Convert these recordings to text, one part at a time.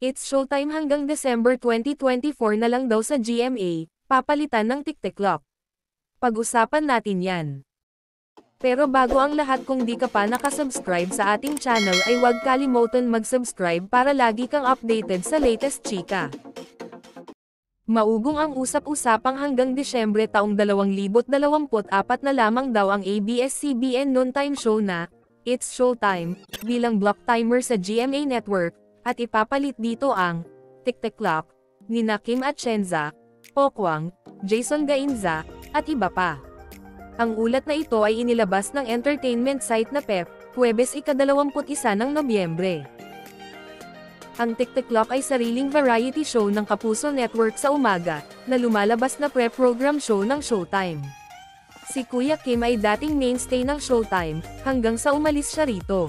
It's showtime hanggang December 2024 na lang daw sa GMA, papalitan ng TikTok. Pag-usapan natin yan. Pero bago ang lahat, kung di ka pa nakasubscribe sa ating channel ay huwag kalimutan mag-subscribe para lagi kang updated sa latest chika. Maugong ang usap-usapang hanggang Disyembre taong 2024 na lamang daw ang ABS-CBN noontime show na It's Showtime bilang block timer sa GMA Network, at ipapalit dito ang TikTok nina Kim Atienza, Pokwang, Jason Gainza, at iba pa. Ang ulat na ito ay inilabas ng entertainment site na PEP, Huwebes ika-21 ng Nobyembre. Ang TikTok ay sariling variety show ng Kapuso Network sa umaga, na lumalabas na pre-program show ng Showtime. Si Kuya Kim ay dating mainstay ng Showtime, hanggang sa umalis siya rito.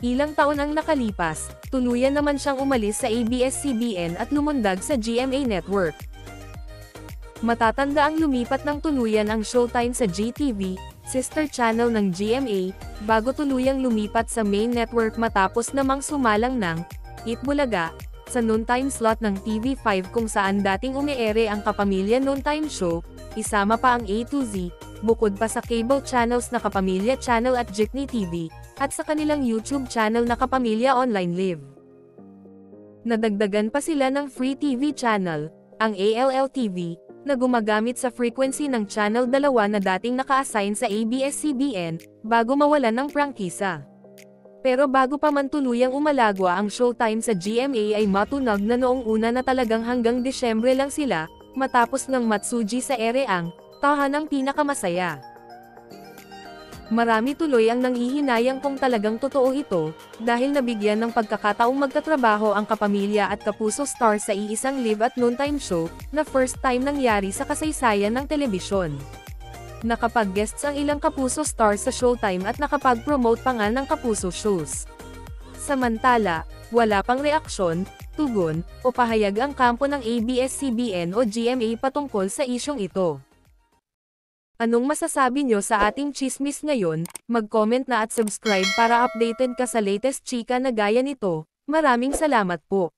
Ilang taon ang nakalipas, tuluyan naman siyang umalis sa ABS-CBN at lumundag sa GMA Network. Matatanda ang lumipat ng tuluyan ang Showtime sa GTV, sister channel ng GMA, bago tuluyang lumipat sa main network matapos namang sumalang ng Eat Bulaga sa noontime slot ng TV5 kung saan dating umeere ang Kapamilya Noontime Show, isama pa ang A to Z, bukod pa sa cable channels na Kapamilya Channel at Jeepney TV, at sa kanilang YouTube channel na Kapamilya Online Live. Nadagdagan pa sila ng free TV channel, ang ALL TV, na gumagamit sa frequency ng Channel 2 na dating naka-assign sa ABS-CBN, bago mawalan ng prangkisa. Pero bago pa man tuluyang umalagwa ang Showtime sa GMA ay matunog na noong una na talagang hanggang Disyembre lang sila, matapos ng Matsuji sa ere ang Tahanang Pinakamasaya. Marami tuloy ang nanghihinayang kung talagang totoo ito, dahil nabigyan ng pagkakataong magkatrabaho ang Kapamilya at Kapuso stars sa iisang live at noontime show, na first time nangyari sa kasaysayan ng telebisyon. Nakapag-guests ang ilang Kapuso stars sa Showtime at nakapag-promote pa nga ng Kapuso shows. Samantala, wala pang reaksyon, tugon, o pahayag ang kampo ng ABS-CBN o GMA patungkol sa isyong ito. Anong masasabi nyo sa ating chismis ngayon? Mag-comment na at subscribe para updated ka sa latest chika na gaya nito. Maraming salamat po.